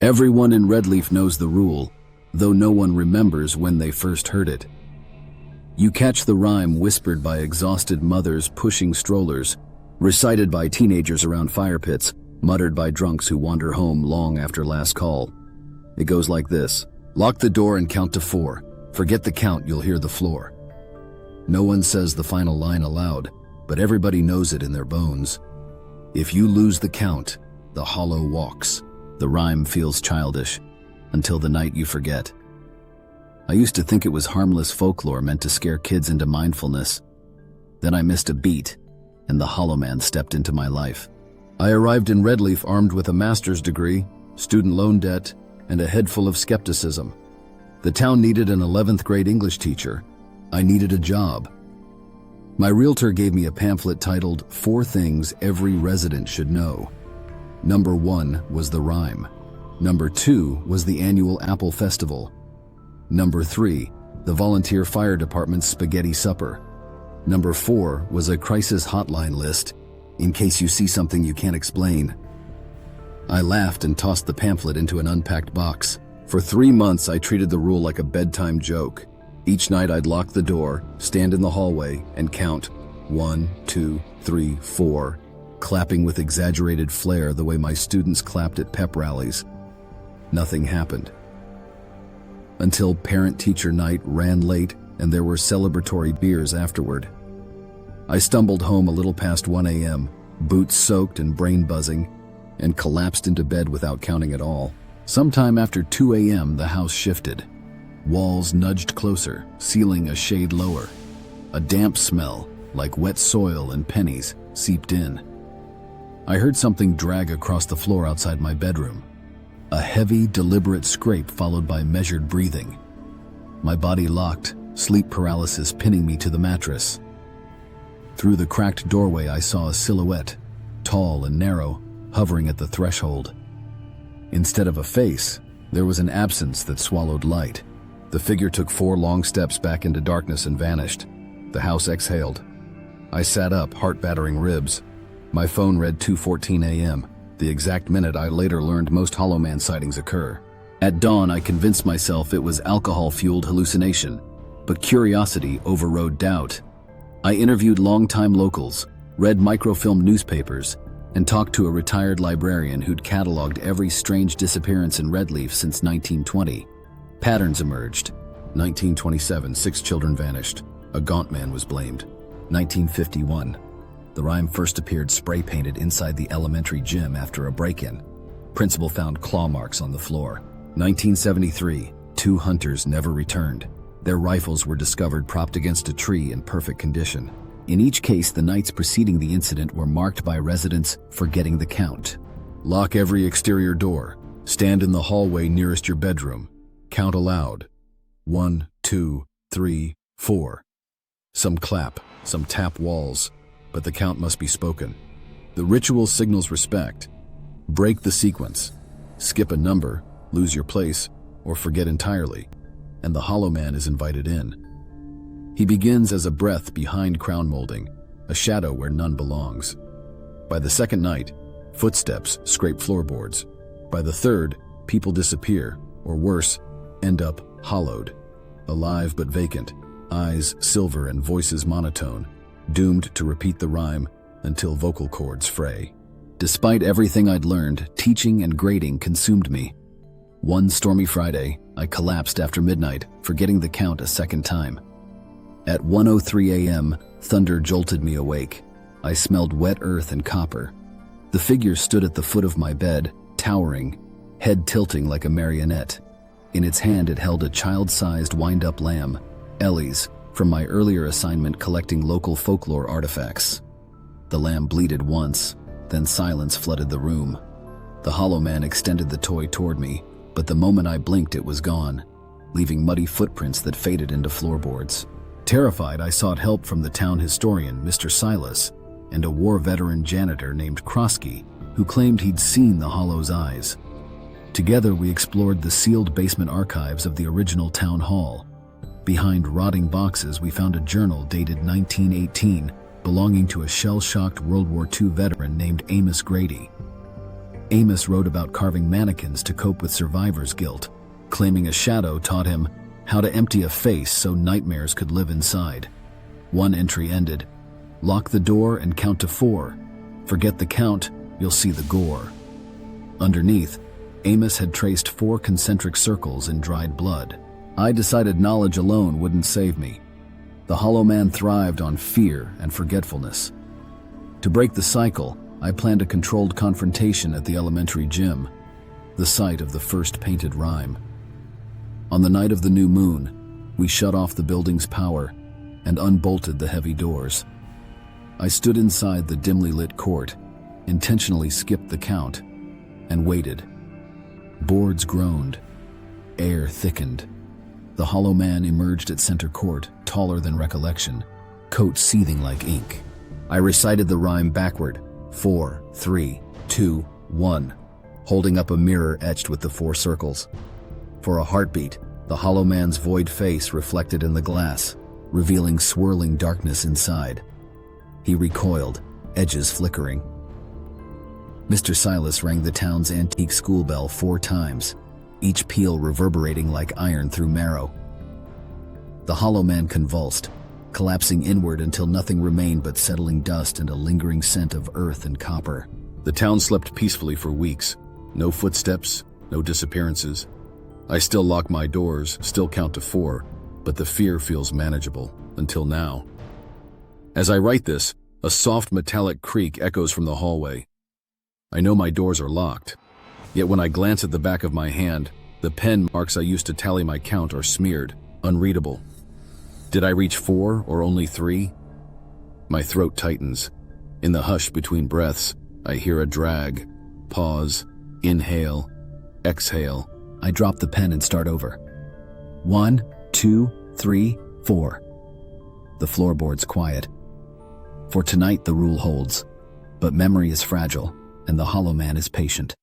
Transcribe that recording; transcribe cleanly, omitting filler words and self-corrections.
Everyone in Redleaf knows the rule, though no one remembers when they first heard it. You catch the rhyme whispered by exhausted mothers pushing strollers, recited by teenagers around fire pits, muttered by drunks who wander home long after last call. It goes like this: lock the door and count to 4. Forget the count, you'll hear the floor. No one says the final line aloud, but everybody knows it in their bones. If you lose the count, the hollow walks. The rhyme feels childish, until the night you forget. I used to think it was harmless folklore meant to scare kids into mindfulness. Then I missed a beat, and the Hollow Man stepped into my life. I arrived in Redleaf armed with a master's degree, student loan debt, and a head full of skepticism. The town needed an 11th grade English teacher. I needed a job. My realtor gave me a pamphlet titled 4 Things Every Resident Should Know. Number 1 was the rhyme. Number 2 was the annual Apple Festival. Number 3, the volunteer fire department's spaghetti supper. Number 4 was a crisis hotline list, in case you see something you can't explain. I laughed and tossed the pamphlet into an unpacked box. For 3 months, I treated the rule like a bedtime joke. Each night I'd lock the door, stand in the hallway, and count 1, 2, 3, 4, clapping with exaggerated flair the way my students clapped at pep rallies. Nothing happened. Until parent-teacher night ran late and there were celebratory beers afterward. I stumbled home a little past 1 a.m., boots soaked and brain buzzing, and collapsed into bed without counting at all. Sometime after 2 a.m., the house shifted. Walls nudged closer, ceiling a shade lower. A damp smell, like wet soil and pennies, seeped in. I heard something drag across the floor outside my bedroom. A heavy, deliberate scrape followed by measured breathing. My body locked, sleep paralysis pinning me to the mattress. Through the cracked doorway I saw a silhouette, tall and narrow, hovering at the threshold. Instead of a face, there was an absence that swallowed light. The figure took 4 long steps back into darkness and vanished. The house exhaled. I sat up, heart-battering ribs. My phone read 2:14 a.m., the exact minute I later learned most Hollow Man sightings occur. At dawn, I convinced myself it was alcohol-fueled hallucination, but curiosity overrode doubt. I interviewed longtime locals, read microfilm newspapers, and talked to a retired librarian who'd cataloged every strange disappearance in Redleaf since 1920. Patterns emerged. 1927, 6 children vanished. A gaunt man was blamed. 1951. The rhyme first appeared spray-painted inside the elementary gym after a break-in. Principal found claw marks on the floor. 1973. 2 hunters never returned. Their rifles were discovered propped against a tree in perfect condition. In each case, the nights preceding the incident were marked by residents forgetting the count. Lock every exterior door. Stand in the hallway nearest your bedroom. Count aloud. 1, 2, 3, 4. Some clap, some tap walls, but the count must be spoken. The ritual signals respect. Break the sequence. Skip a number, lose your place, or forget entirely, and the Hollow Man is invited in. He begins as a breath behind crown molding, a shadow where none belongs. By the second night, footsteps scrape floorboards. By the third, people disappear, or worse, end up hollowed, alive but vacant, eyes silver and voices monotone, doomed to repeat the rhyme until vocal cords fray. Despite everything I'd learned, teaching and grading consumed me. One stormy Friday, I collapsed after midnight, forgetting the count a second time. At 1:03 a.m., thunder jolted me awake. I smelled wet earth and copper. The figure stood at the foot of my bed, towering, head tilting like a marionette. In its hand it held a child-sized wind-up lamb, Ellie's, from my earlier assignment collecting local folklore artifacts. The lamb bleated once, then silence flooded the room. The Hollow Man extended the toy toward me, but the moment I blinked it was gone, leaving muddy footprints that faded into floorboards. Terrified, I sought help from the town historian, Mr. Silas, and a war veteran janitor named Krosky, who claimed he'd seen the Hollow's eyes. Together we explored the sealed basement archives of the original town hall. Behind rotting boxes we found a journal dated 1918 belonging to a shell-shocked World War II veteran named Amos Grady. Amos wrote about carving mannequins to cope with survivor's guilt, claiming a shadow taught him how to empty a face so nightmares could live inside. One entry ended, "Lock the door and count to 4. Forget the count, you'll see the gore." Underneath, Amos had traced 4 concentric circles in dried blood. I decided knowledge alone wouldn't save me. The Hollow Man thrived on fear and forgetfulness. To break the cycle, I planned a controlled confrontation at the elementary gym, the site of the first painted rhyme. On the night of the new moon, we shut off the building's power and unbolted the heavy doors. I stood inside the dimly lit court, intentionally skipped the count, and waited. Boards groaned. Air thickened. The Hollow Man emerged at center court, taller than recollection, coat seething like ink. I recited the rhyme backward, 4, 3, 2, 1, holding up a mirror etched with the 4 circles. For a heartbeat, the Hollow Man's void face reflected in the glass, revealing swirling darkness inside. He recoiled, edges flickering. Mr. Silas rang the town's antique school bell 4 times, each peal reverberating like iron through marrow. The Hollow Man convulsed, collapsing inward until nothing remained but settling dust and a lingering scent of earth and copper. The town slept peacefully for weeks. No footsteps, no disappearances. I still lock my doors, still count to 4, but the fear feels manageable, until now. As I write this, a soft metallic creak echoes from the hallway. I know my doors are locked, yet when I glance at the back of my hand, the pen marks I used to tally my count are smeared, unreadable. Did I reach 4 or only 3? My throat tightens. In the hush between breaths, I hear a drag, pause, inhale, exhale. I drop the pen and start over. 1, 2, 3, 4. The floorboard's quiet. For tonight the rule holds, but memory is fragile, and the Hollow Man is patient.